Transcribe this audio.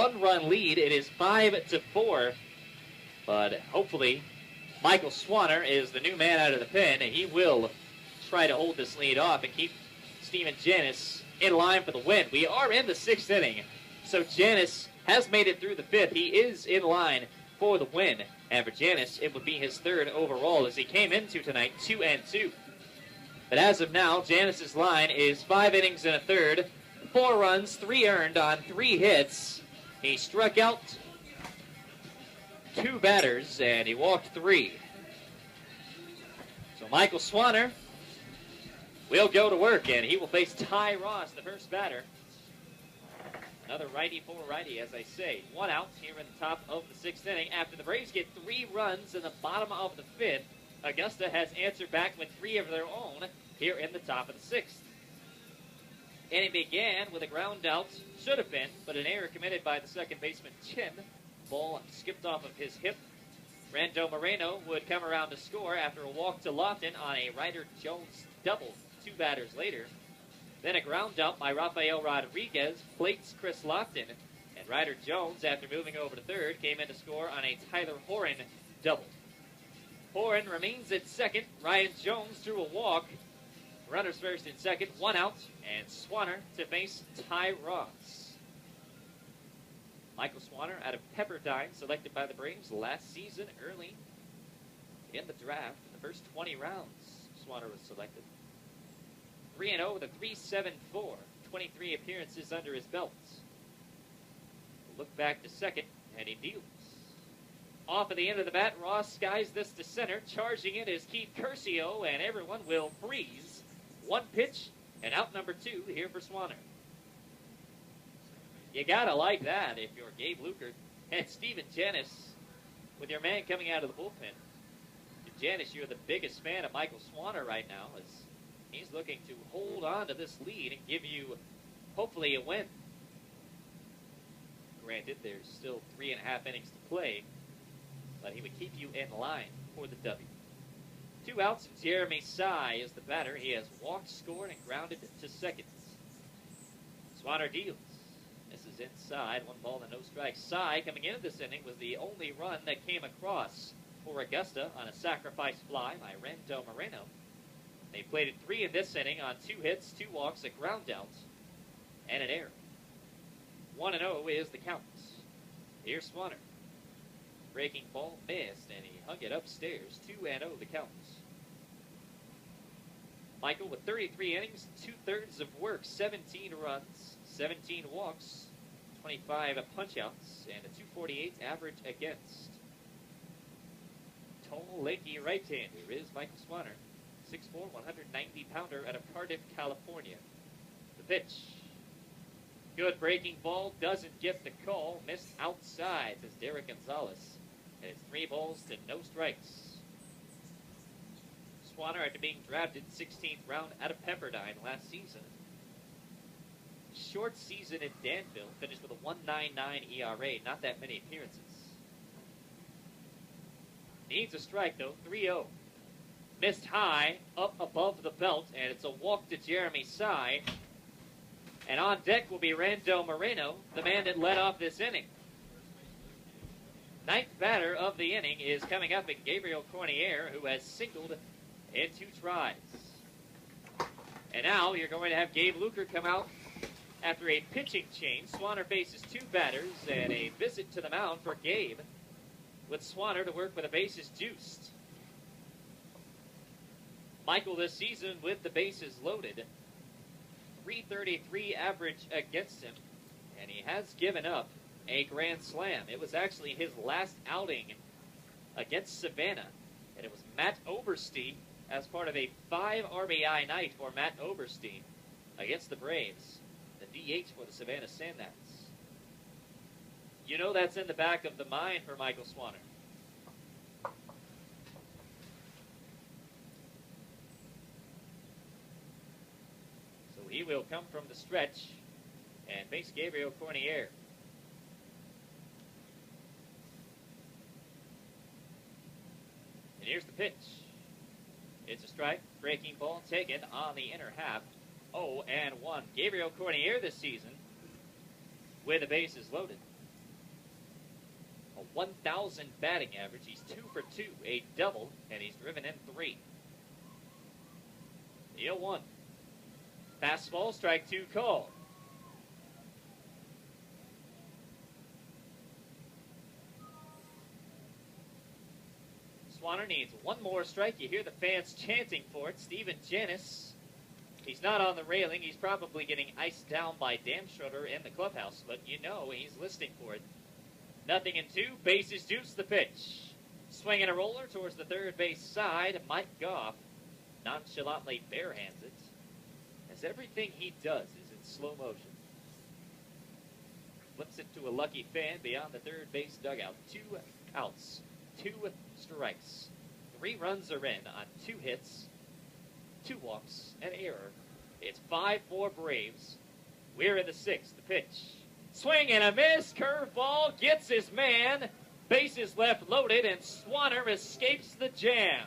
one-run lead. It is 5-4. But hopefully, Michael Swanner is the new man out of the pen, and he will try to hold this lead off and keep Steven Janis in line for the win. We are in the 6th inning, so Janis has made it through the 5th. He is in line for the win, and for Janis, it would be his 3rd overall as he came into tonight 2-2. But as of now, Janis's line is 5 innings and a third, 4 runs, 3 earned on 3 hits. He struck out 2 batters, and he walked 3. So Michael Swanner will go to work, and he will face Ty Ross, the first batter. Another righty for righty, as I say. 1 out here in the top of the 6th inning. After the Braves get 3 runs in the bottom of the 5th, Augusta has answered back with 3 of their own here in the top of the 6th. And it began with a ground out, should have been, but an error committed by the second baseman, Chin. Ball skipped off of his hip. Rando Moreno would come around to score after a walk to Lofton on a Ryder Jones double 2 batters later. Then a ground out by Rafael Rodriguez plates Chris Lofton, and Ryder Jones, after moving over to third, came in to score on a Tyler Horan double. Horan remains at second. Ryan Jones drew a walk. Runners first and second, 1 out, and Swanner to face Ty Ross. Michael Swanner out of Pepperdine, selected by the Braves last season early in the draft. In the first 20 rounds, Swanner was selected. 3-0 with a 3.74, 23 appearances under his belt. We'll look back to second, and he deals. Off at the end of the bat, Ross skies this to center. Charging it is Keith Curcio, and everyone will freeze. 1 pitch, and out number 2 here for Swanner. You gotta like that if you're Gabe Lukert and Steven Janis with your man coming out of the bullpen. Janis, you're the biggest fan of Michael Swanner right now as he's looking to hold on to this lead and give you, hopefully, a win. Granted, there's still 3.5 innings to play, but he would keep you in line for the W. 2 outs, Jeremy Sy is the batter. He has walked, scored, and grounded to second. Swanner deals. This is inside, 1 ball and no strikes. Sy, coming into this inning, was the only run that came across for Augusta on a sacrifice fly by Rando Moreno. They plated 3 in this inning on 2 hits, 2 walks, a ground out, and an error. 1-0 is the count. Here's Swanner. Breaking ball missed, and he hung it upstairs. 2-0 the count. Michael with 33 innings, 2/3 of work, 17 runs, 17 walks, 25 punch-outs, and a 248 average against. Tall, lanky right-hander is Michael Swanner. 6'4", 190-pounder out of Cardiff, California. The pitch. Good breaking ball, doesn't get the call. Missed outside, says Derek Gonzalez. And it's 3 balls to no strikes. Swanner, after being drafted 16th round out of Pepperdine last season. Short season in Danville, finished with a 1.99 ERA. Not that many appearances. Needs a strike, though. 3-0. Missed high, up above the belt, and it's a walk to Jeremy Sy. And on deck will be Rando Moreno, the man that led off this inning. 9th batter of the inning is coming up in Gabriel Cornier, who has singled in 2 tries. And now you're going to have Gabe Lukert come out after a pitching change. Swanner faces 2 batters and a visit to the mound for Gabe, with Swanner to work with the bases juiced. Michael this season with the bases loaded. 333 average against him, and he has given up a grand slam. It was actually his last outing against Savannah, and it was Matt Oberstein as part of a 5 RBI night for Matt Oberstein against the Braves, the DH for the Savannah Sandbats. You know that's in the back of the mind for Michael Swanner. So he will come from the stretch and face Gabriel Cornier. And here's the pitch. It's a strike. Breaking ball taken on the inner half. 0-1. Gabriel Cornier this season with the bases loaded. a 1,000 batting average. He's 2 for 2, a double, and he's driven in 3. The 0-1. Fastball, strike 2 called. Swanner needs one more strike. You hear the fans chanting for it. Steven Janis, he's not on the railing. He's probably getting iced down by Dan Schroeder in the clubhouse, but you know he's listening for it. 0-2, bases juice the pitch. Swinging a roller towards the third base side. Mike Goff nonchalantly barehands it, as everything he does is in slow motion. Flips it to a lucky fan beyond the third base dugout. 2 outs, 2 strikes. 3 runs are in on 2 hits, 2 walks, an error. It's 5-4 Braves. We're in the 6th. The pitch. Swing and a miss. Curveball gets his man. Bases left loaded, and Swanner escapes the jam.